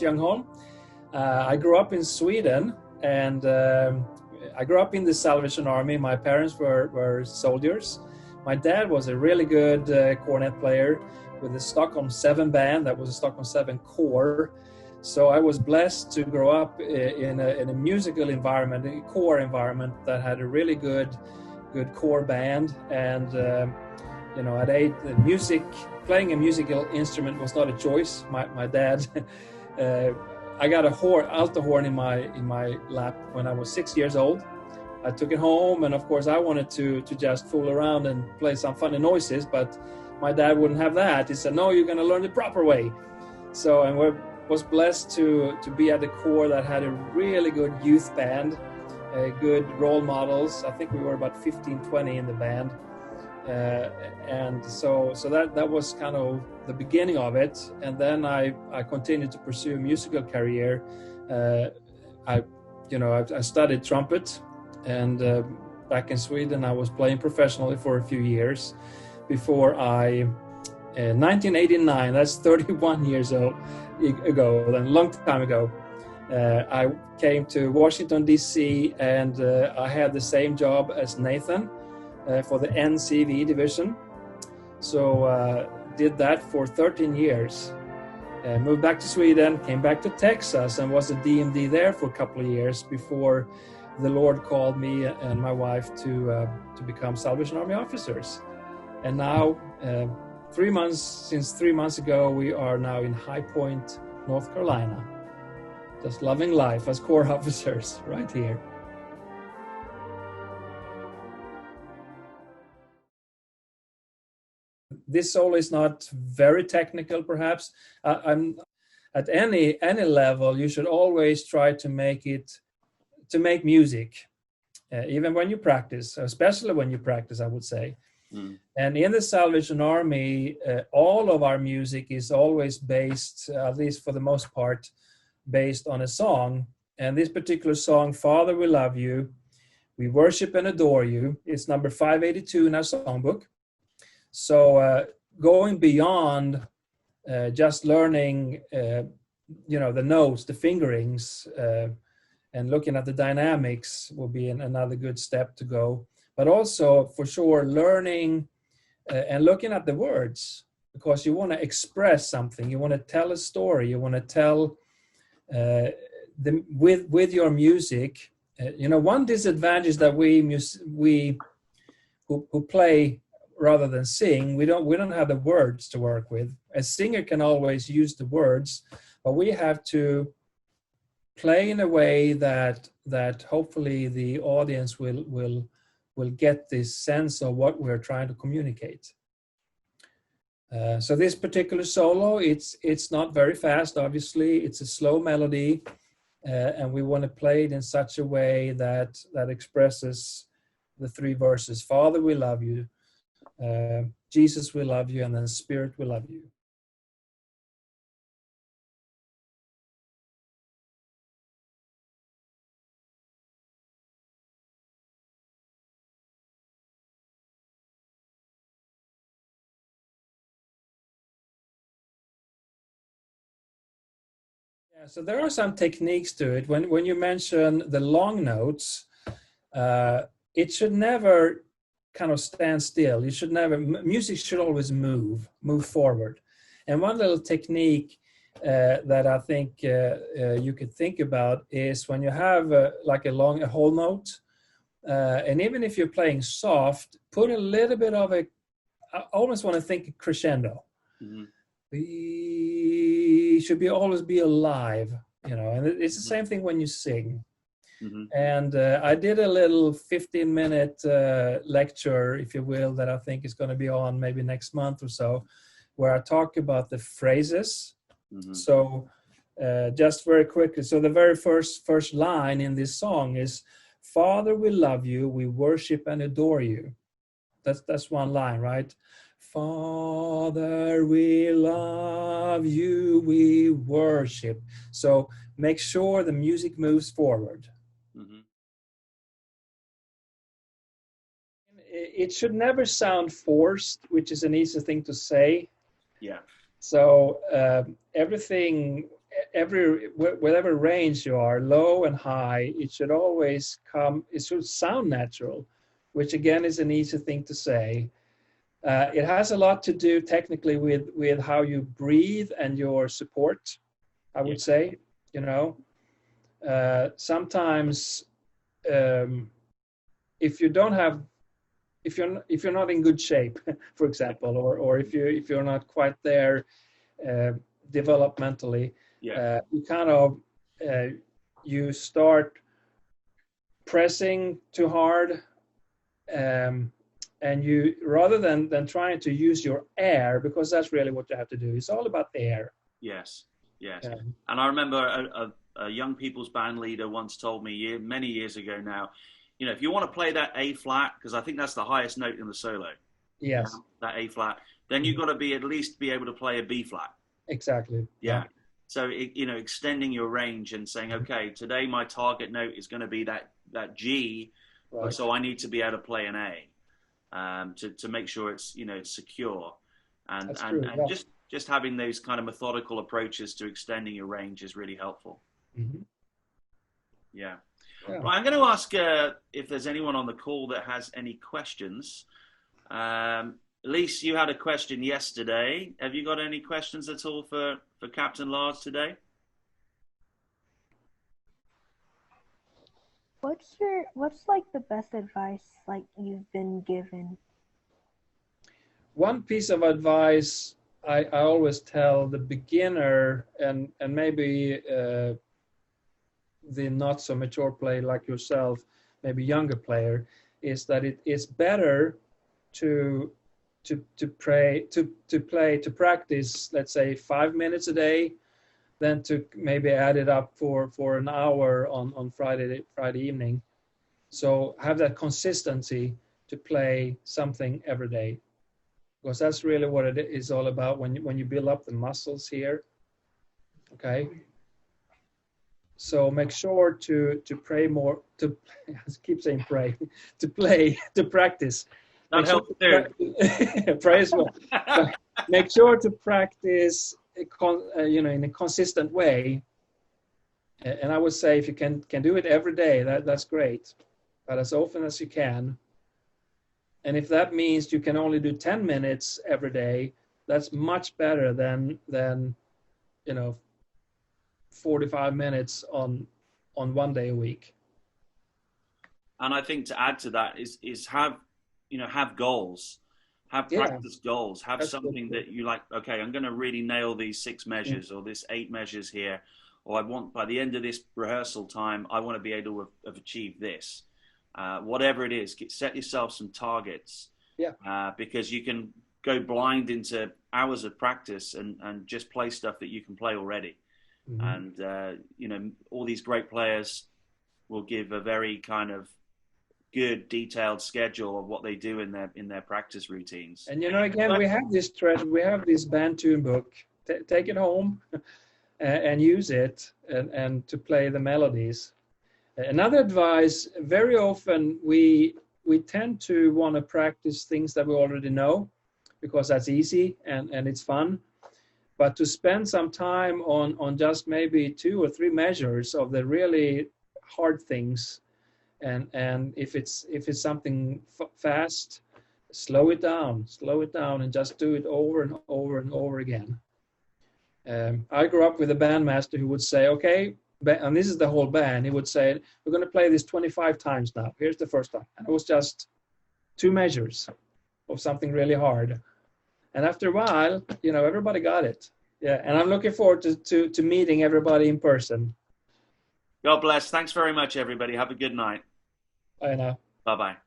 Lars Ljungholm. I grew up in Sweden, and I grew up in the Salvation Army. My parents were soldiers. My dad was a really good cornet player with the Stockholm 7 band. That was a Stockholm 7 core. So I was blessed to grow up in a musical environment, a core environment that had a really good core band. And at 8, playing a musical instrument was not a choice. My dad, I got a alto horn in my lap when I was 6 years old. I took it home, and of course I wanted to just fool around and play some funny noises, but my dad wouldn't have that. He said, "No, you're going to learn the proper way." So, and we was blessed to be at the core that had a really good youth band, good role models. I think we were about 15, 20 in the band. And so that was kind of the beginning of it. And then I continued to pursue a musical career. I studied trumpet, and back in Sweden I was playing professionally for a few years before 1989, that's 31 years ago, a long time ago, I came to Washington, D.C., and I had the same job as Nathan for the NCV division. So did that for 13 years. Moved back to Sweden, came back to Texas, and was a DMD there for a couple of years before the Lord called me and my wife to become Salvation Army officers. And now, since 3 months ago, we are now in High Point, North Carolina, just loving life as Corps officers right here. This solo is not very technical, perhaps. I'm at any level. You should always try to make music, even when you practice, especially when you practice, I would say. And in the Salvation Army, all of our music is always based, at least for the most part, based on a song. And this particular song, "Father, We Love You, We Worship and Adore You," is number 582 in our songbook. So going beyond just learning, the notes, the fingerings, and looking at the dynamics will be another good step to go. But also, for sure, learning and looking at the words, because you want to express something, you want to tell a story, you want to tell with your music. One disadvantage that we who play rather than sing, we don't have the words to work with. A singer can always use the words, but we have to play in a way that hopefully the audience will get this sense of what we're trying to communicate. So this particular solo, it's not very fast, obviously. It's a slow melody, and we want to play it in such a way that expresses the 3 verses. Father, we love you. Jesus, we love you. And then Spirit, we love you. So there are some techniques to it. When you mention the long notes, it should never kind of stand still. Music should always move forward. And one little technique that I think you could think about is when you have a whole note, and even if you're playing soft, put a little bit of I almost want to think crescendo. Mm-hmm. We should always be alive, and it's the same thing when you sing. Mm-hmm. And I did a little 15-minute lecture, if you will, that I think is going to be on maybe next month or so, where I talk about the phrases. Mm-hmm. So just very quickly, so the very first line in this song is, "Father, we love you, we worship and adore you." That's one line, right? Father, we love you, we worship. So make sure the music moves forward. Mm-hmm. It should never sound forced, which is an easy thing to say. Yeah. So everything whatever range you are, low and high, it should always come, it should sound natural, which again is an easy thing to say. It has a lot to do technically with how you breathe and your support, I would say. You know, sometimes if you don't have, if you're not in good shape, for example, or if you're not quite there developmentally, you kind of you start pressing too hard, and you, rather than trying to use your air, because that's really what you have to do. It's all about the air. Yes. And I remember a young people's band leader once told me many years ago now, you know, if you want to play that A flat, because I think that's the highest note in the solo. Yes. That A flat, then you've got to be at least be able to play a B flat. Exactly. Yeah. So, you know, extending your range and saying, okay, today my target note is going to be that G, right. So I need to be able to play an A, to make sure it's, you know, it's secure. And just having those kind of methodical approaches to extending your range is really helpful. Mm-hmm. Yeah. Well, I'm going to ask if there's anyone on the call that has any questions. Lise, you had a question yesterday. Have you got any questions at all for Captain Lars today? What's like the best advice like you've been given? One piece of advice I always tell the beginner and maybe the not so mature player like yourself, maybe younger player, is that it is better to practice, let's say 5 minutes a day, than to maybe add it up for an hour on Friday evening. So have that consistency to play something every day, because that's really what it is all about when you build up the muscles here. Okay. So make sure to pray more, to I keep saying pray, to play, to practice. That helps too. Pray as well. Make sure to practice, you know, in a consistent way. And I would say if you can do it every day, that's great. But as often as you can. And if that means you can only do 10 minutes every day, that's much better than you know, 45 minutes on 1 day a week. And I think to add to that is have goals, have practice goals, have something that you like. Okay, I'm going to really nail these 6 measures or this 8 measures here, or I want by the end of this rehearsal time, I want to be able to have achieved this. Whatever it is, set yourself some targets. Because you can go blind into hours of practice and just play stuff that you can play already. Mm-hmm. And you know, all these great players will give a very kind of good detailed schedule of what they do in their practice routines. And you know, again, we have this band tune book. Take it home and use it and to play the melodies. Another advice: very often we tend to want to practice things that we already know, because that's easy and it's fun. But to spend some time on just maybe 2 or 3 measures of the really hard things, and if it's something fast, slow it down, and just do it over and over and over again. I grew up with a bandmaster who would say, okay, and this is the whole band, he would say, we're going to play this 25 times now. Here's the first time. And it was just 2 measures of something really hard. And after a while, you know, everybody got it. Yeah, and I'm looking forward to meeting everybody in person. God bless. Thanks very much, everybody. Have a good night. Bye now. Bye-bye.